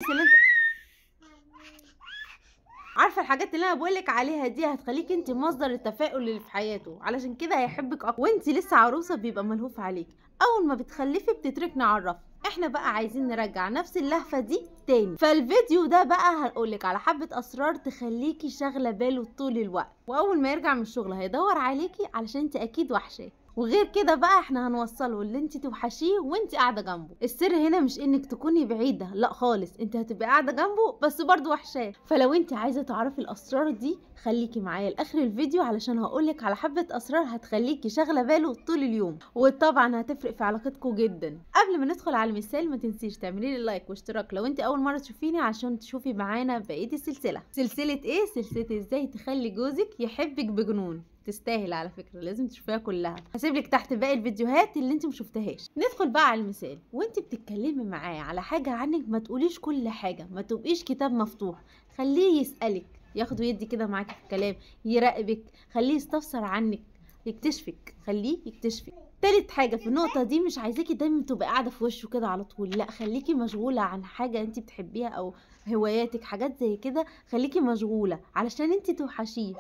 اللي انت عارفه الحاجات اللي انا بقولك عليها دي هتخليك انت مصدر التفاؤل اللي في حياته، علشان كده هيحبك اكتر. وانت لسه عروسه بيبقى ملهوف عليك، اول ما بتخلفي بتتركني على الرف. احنا بقى عايزين نرجع نفس اللهفه دي تاني. فالفيديو ده بقى هقولك على حبه اسرار تخليكي شاغله باله طول الوقت، واول ما يرجع من الشغل هيدور عليكي علشان انت اكيد وحشاه. وغير كده بقى احنا هنوصله اللي انت توحشيه وانت قاعده جنبه. السر هنا مش انك تكوني بعيده، لا خالص، انت هتبقي قاعده جنبه بس برضه وحشاه. فلو انت عايزه تعرفي الاسرار دي خليكي معايا لاخر الفيديو، علشان هقولك على حبه اسرار هتخليكي شاغله باله طول اليوم، وطبعا هتفرق في علاقتكم جدا. قبل ما ندخل على المثال ما تنسيش تعملي لي لايك واشتراك لو انت اول مره تشوفيني، عشان تشوفي معانا بقيه السلسله. سلسله ايه؟ سلسله ازاي تخلي جوزك يحبك بجنون. تستاهل على فكره، لازم تشوفيها كلها. هسيبلك تحت باقي الفيديوهات اللي انت مشوفتهاش. ندخل بقى على المثال. وانت بتتكلمي معاه على حاجه عنك ما تقوليش كل حاجه، ما تبقيش كتاب مفتوح. خليه يسالك، ياخد ويدي كده معاكي في الكلام، يراقبك، خليه يستفسر عنك، يكتشفك، خليه يكتشفك. تالت حاجة في النقطة دي، مش عايزاكي دايما تبقي قاعدة في وشه كده على طول، لا خليكي مشغولة عن حاجة انت بتحبيها او هواياتك، حاجات زي كده خليكي مشغولة علشان انت توحشيه.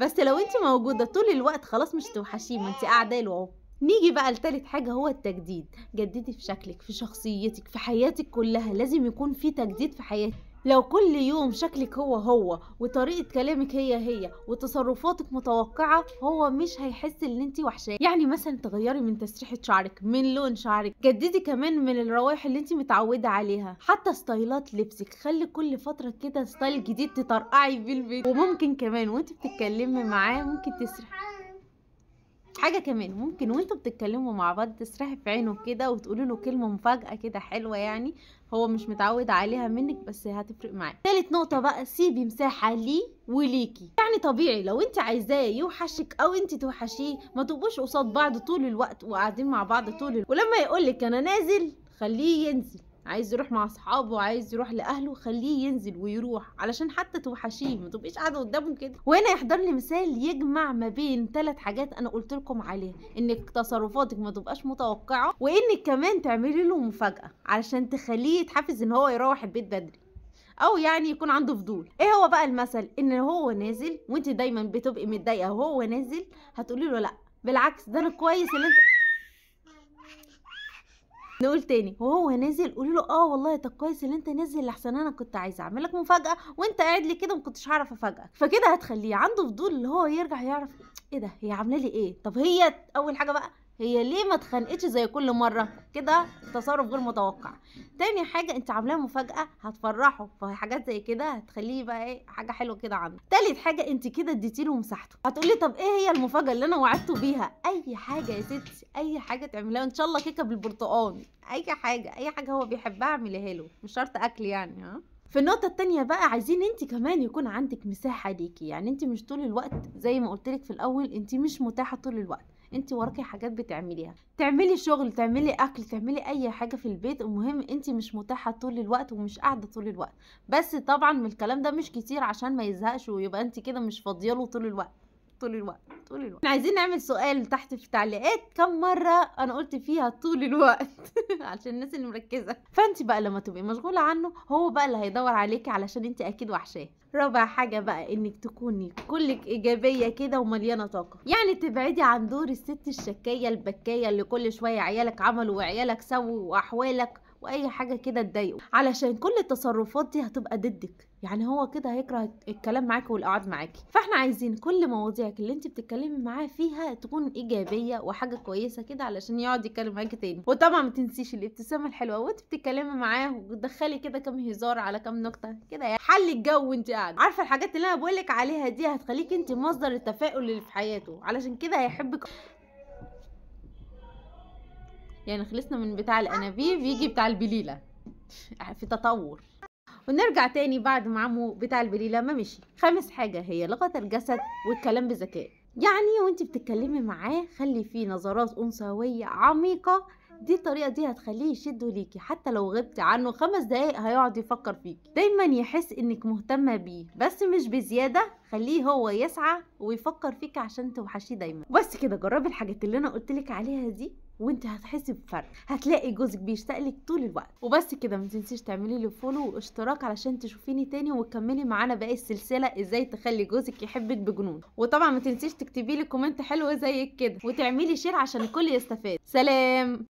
بس لو انت موجوده طول الوقت خلاص مش توحشيه، ما انت قاعده له اهو. نيجي بقى لتالت حاجه، هو التجديد. جددي في شكلك، في شخصيتك، في حياتك كلها، لازم يكون في تجديد في حياتك. لو كل يوم شكلك هو وطريقه كلامك هي وتصرفاتك متوقعه، هو مش هيحس ان انت وحشاه. يعني مثلا تغيري من تسريحه شعرك، من لون شعرك، جددي كمان من الروائح اللي انت متعوده عليها. حتى ستايلات لبسك، خلي كل فتره كده ستايل جديد تطرقعي بيه البيت. وممكن كمان وانت بتتكلمي معاه ممكن تسرحي حاجه كمان، ممكن وانتوا بتتكلموا مع بعض تسرحي في عينه كده وتقولي له كلمه مفاجاه كده حلوه، يعني هو مش متعود عليها منك بس هتفرق معاه. تالت نقطه بقى، سيبي مساحه ليه وليكي. يعني طبيعي لو انت عايزاه يوحشك او انت توحشيه، ما تبقوش قصاد بعض طول الوقت وقاعدين مع بعض طول الوقت. ولما يقولك انا نازل خليه ينزل، عايز يروح مع اصحابه، عايز يروح لاهله، خليه ينزل ويروح علشان حتى توحشيه، ما تبقيش قاعده قدامه كده. وهنا يحضر لي مثال يجمع ما بين 3 حاجات انا قلت لكم عليها، انك تصرفاتك ما تبقاش متوقعه، وانك كمان تعملي له مفاجاه علشان تخليه يتحفز ان هو يروح البيت بدري، او يعني يكون عنده فضول. ايه هو بقى المثل؟ ان هو نازل وانت دايما بتبقي متضايقه وهو نازل، هتقولي له لا بالعكس ده انا كويس اللي انت. نقول تاني، وهو نازل قولي له اه والله طب كويس ان انت نازل، لحسن انا كنت عايزه اعمل لك مفاجاه وانت قاعد لي كده ما كنتش هعرف افاجئك. فكده هتخليه عنده فضول اللي هو يرجع يعرف ايه ده، هي عامله لي ايه، طب هي اول حاجه بقى هي ليه ما اتخانقتش زي كل مره كده، تصرف غير متوقع. تاني حاجه انت عاملاه مفاجاه هتفرحه، فحاجات زي كده هتخليه بقى ايه حاجه حلوه كده عنده. تالت حاجه انت كده اديتي له مساحته. هتقولي طب ايه هي المفاجاه اللي انا وعدته بيها؟ اي حاجه يا ستي، اي حاجه تعملها، ان شاء الله كيكه بالبرتقال، اي حاجه، اي حاجه هو بيحبها اعمليها له، مش شرط اكل يعني. ها، في النقطة التانية بقى عايزين انت كمان يكون عندك مساحة ليكي. يعني انت مش طول الوقت زي ما قلتلك في الاول، انت مش متاحة طول الوقت، انت وراكي حاجات بتعمليها، تعملي شغل، تعملي اكل، تعملي اي حاجة في البيت، المهم انت مش متاحة طول الوقت ومش قاعدة طول الوقت. بس طبعا من الكلام ده مش كتير عشان ما يزهقش ويبقى انت كده مش فاضياله طول الوقت. طول الوقت طول الوقت. احنا عايزين نعمل سؤال تحت في التعليقات، كم مرة انا قلت فيها طول الوقت عشان الناس اللي مركزة. فانت بقى لما تبقي مشغولة عنه هو بقى اللي هيدور عليكي علشان انت اكيد وحشاه. رابع حاجة بقى انك تكوني كلك ايجابية كده ومليانة طاقة. يعني تبعدي عن دور الست الشكاية البكاية اللي كل شوية عيالك عملوا وعيالك سووا واحوالك واي حاجه كده تضايقه، علشان كل التصرفات دي هتبقى ضدك. يعني هو كده هيكره الكلام معاكي والقعد معاكي. فاحنا عايزين كل مواضيعك اللي انت بتتكلمي معاه فيها تكون ايجابيه وحاجه كويسه كده علشان يقعد يتكلم معاكي تاني. وطبعا ما تنسيش الابتسامه الحلوه وانت بتتكلمي معاه، وتدخلي كده كام هزار على كام نكته كده، يعني حلي الجو وانت قاعده. عارفه الحاجات اللي انا بقولك عليها دي هتخليك انت مصدر التفاؤل اللي في حياته، علشان كده هيحبك. يعني خلصنا من بتاع الانابيب يجي بتاع البليله في تطور. ونرجع تاني بعد ما عمو بتاع البليلة ما مشي. خامس حاجة هي لغة الجسد والكلام بذكاء. يعني وانت بتتكلمي معاه خلي فيه نظرات أنثوية عميقة دي الطريقة دي هتخليه يشده ليكي، حتى لو غبتي عنه 5 دقايق هيقعد يفكر فيكي. دايما يحس انك مهتمة بيه بس مش بزيادة، خليه هو يسعى ويفكر فيكي عشان توحشيه دايما. بس كده جربي الحاجات اللي انا قلتلك عليها دي وانت هتحسي بفرق، هتلاقي جوزك بيشتاقلك طول الوقت. وبس كده، ما تنسيش تعملي لي فولو واشتراك علشان تشوفيني تاني وتكملي معانا باقي السلسله ازاي تخلي جوزك يحبك بجنون. وطبعا ما تنسيش تكتبي لي كومنت حلو زي كده وتعملي شير عشان الكل يستفاد. سلام.